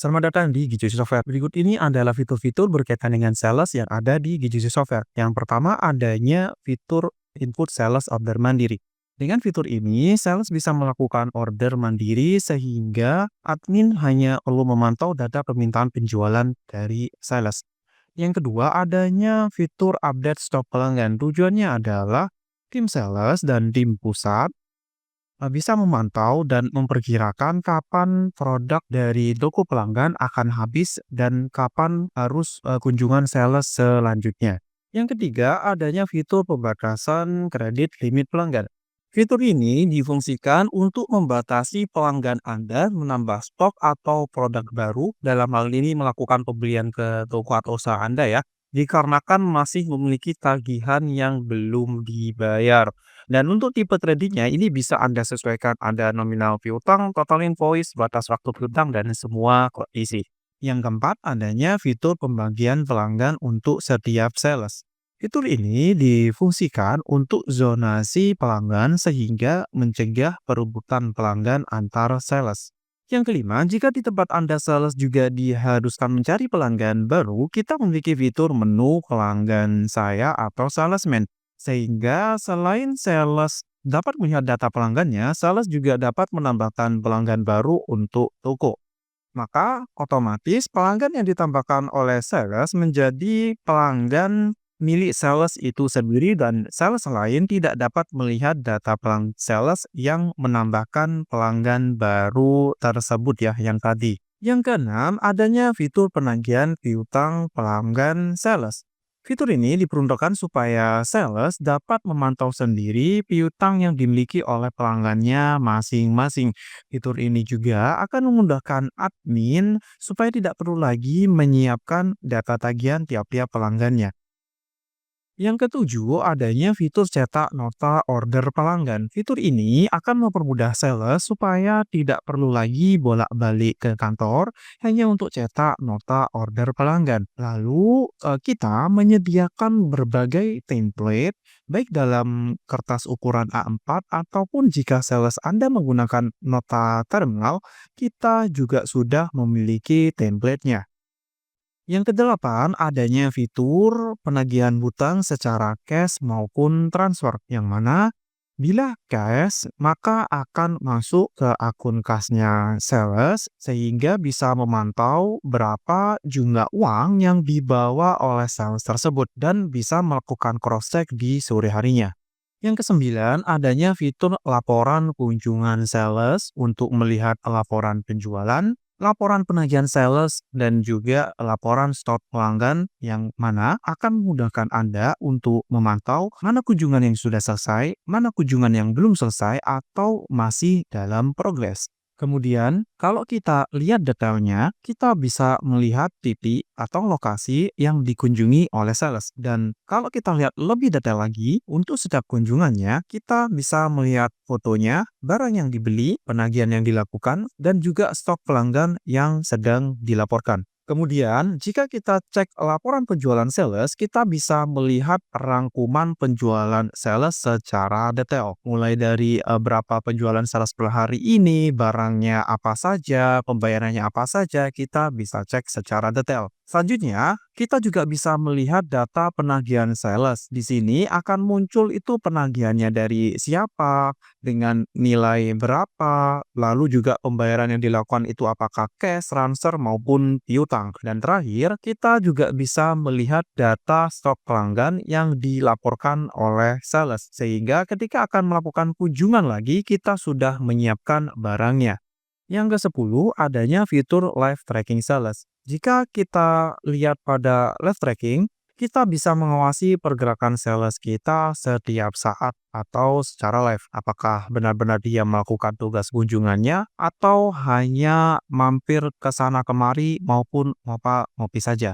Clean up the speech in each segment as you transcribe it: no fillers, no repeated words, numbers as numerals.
Selamat datang di Gijusi Software. Berikut ini adalah fitur-fitur berkaitan dengan sales yang ada di Gijusi Software. Yang pertama adanya fitur input sales order mandiri. Dengan fitur ini, sales bisa melakukan order mandiri sehingga admin hanya perlu memantau data permintaan penjualan dari sales. Yang kedua, adanya fitur update stok pelanggan. Tujuannya adalah tim sales dan tim pusat bisa memantau dan memperkirakan kapan produk dari toko pelanggan akan habis dan kapan harus kunjungan sales selanjutnya. Yang ketiga, adanya fitur pembatasan kredit limit pelanggan. Fitur ini difungsikan untuk membatasi pelanggan Anda menambah stok atau produk baru, dalam hal ini melakukan pembelian ke toko atau usaha Anda ya, dikarenakan masih memiliki tagihan yang belum dibayar. Dan untuk tipe tradingnya ini bisa Anda sesuaikan, ada nominal piutang, total invoice, batas waktu piutang, dan semua kondisi. Yang keempat, adanya fitur pembagian pelanggan untuk setiap sales. Fitur ini difungsikan untuk zonasi pelanggan sehingga mencegah perebutan pelanggan antar sales. Yang kelima, jika di tempat Anda sales juga diharuskan mencari pelanggan baru, kita memiliki fitur menu pelanggan saya atau salesman. Sehingga selain sales dapat melihat data pelanggannya, sales juga dapat menambahkan pelanggan baru untuk toko. Maka otomatis pelanggan yang ditambahkan oleh sales menjadi pelanggan milik sales itu sendiri dan sales lain tidak dapat melihat data pelanggan sales yang menambahkan pelanggan baru tersebut ya yang tadi. Yang keenam, adanya fitur penagihan piutang pelanggan sales. Fitur ini diperuntukkan supaya sales dapat memantau sendiri piutang yang dimiliki oleh pelanggannya masing-masing. Fitur ini juga akan memudahkan admin supaya tidak perlu lagi menyiapkan data tagihan tiap-tiap pelanggannya. Yang ketujuh, adanya fitur cetak nota order pelanggan. Fitur ini akan mempermudah sales supaya tidak perlu lagi bolak-balik ke kantor hanya untuk cetak nota order pelanggan. Lalu, kita menyediakan berbagai template baik dalam kertas ukuran A4 ataupun jika sales Anda menggunakan nota terminal, kita juga sudah memiliki template-nya. Yang kedelapan, adanya fitur penagihan hutang secara cash maupun transfer, yang mana bila cash, maka akan masuk ke akun kasnya sales sehingga bisa memantau berapa jumlah uang yang dibawa oleh sales tersebut dan bisa melakukan cross-check di sore harinya. Yang kesembilan, adanya fitur laporan kunjungan sales untuk melihat laporan penjualan, laporan penagihan sales, dan juga laporan stok pelanggan yang mana akan memudahkan Anda untuk memantau mana kunjungan yang sudah selesai, mana kunjungan yang belum selesai, atau masih dalam progres. Kemudian, kalau kita lihat detailnya, kita bisa melihat titik atau lokasi yang dikunjungi oleh sales. Dan kalau kita lihat lebih detail lagi, untuk setiap kunjungannya, kita bisa melihat fotonya, barang yang dibeli, penagihan yang dilakukan, dan juga stok pelanggan yang sedang dilaporkan. Kemudian, jika kita cek laporan penjualan sales, kita bisa melihat rangkuman penjualan sales secara detail. Mulai dari berapa penjualan sales per hari ini, barangnya apa saja, pembayarannya apa saja, kita bisa cek secara detail. Selanjutnya, kita juga bisa melihat data penagihan sales. Di sini akan muncul itu penagihannya dari siapa, dengan nilai berapa, lalu juga pembayaran yang dilakukan itu apakah cash, transfer, maupun piutang. Dan terakhir, kita juga bisa melihat data stok pelanggan yang dilaporkan oleh sales. Sehingga ketika akan melakukan kunjungan lagi, kita sudah menyiapkan barangnya. Yang ke-10, adanya fitur live tracking sales. Jika kita lihat pada live tracking, kita bisa mengawasi pergerakan sales kita setiap saat atau secara live. Apakah benar-benar dia melakukan tugas kunjungannya atau hanya mampir ke sana kemari maupun ngopi saja.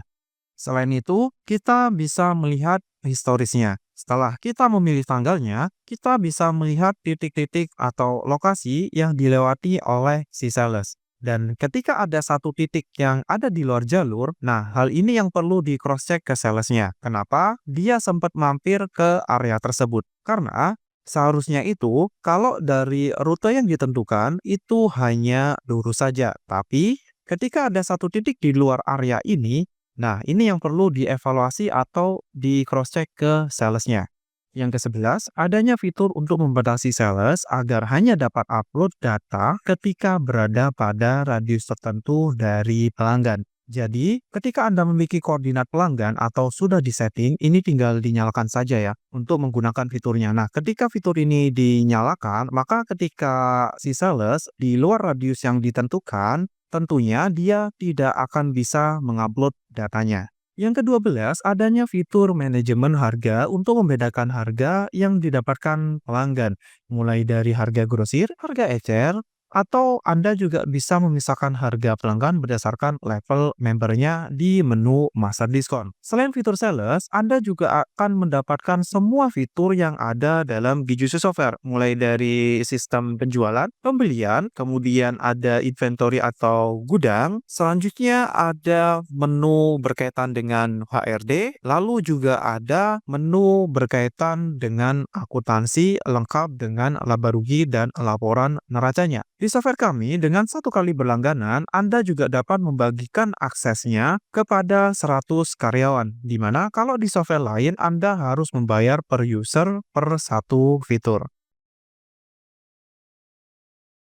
Selain itu, kita bisa melihat historisnya. Setelah kita memilih tanggalnya, kita bisa melihat titik-titik atau lokasi yang dilewati oleh si sales. Dan ketika ada satu titik yang ada di luar jalur, nah hal ini yang perlu di cross-check ke salesnya. Kenapa? Dia sempat mampir ke area tersebut. Karena seharusnya itu, kalau dari rute yang ditentukan, itu hanya lurus saja. Tapi Ketika ada satu titik di luar area ini, nah ini yang perlu dievaluasi atau di cross check ke salesnya. Yang ke-11, adanya fitur untuk membatasi sales agar hanya dapat upload data ketika berada pada radius tertentu dari pelanggan. Jadi, ketika Anda memiliki koordinat pelanggan atau sudah disetting, ini tinggal dinyalakan saja ya untuk menggunakan fiturnya. Nah, ketika fitur ini dinyalakan, maka ketika si sales di luar radius yang ditentukan, tentunya dia tidak akan bisa mengupload datanya. Yang ke-12, adanya fitur manajemen harga untuk membedakan harga yang didapatkan pelanggan, mulai dari harga grosir, harga ecer, atau Anda juga bisa memisahkan harga pelanggan berdasarkan level membernya di menu master diskon. Selain fitur sales, Anda juga akan mendapatkan semua fitur yang ada dalam Gijusu Software, mulai dari sistem penjualan, pembelian, kemudian ada inventory atau gudang, selanjutnya ada menu berkaitan dengan HRD, lalu juga ada menu berkaitan dengan akuntansi lengkap dengan laba rugi dan laporan neracanya. Di software kami, dengan satu kali berlangganan, Anda juga dapat membagikan aksesnya kepada 100 karyawan, di mana kalau di software lain Anda harus membayar per user per satu fitur.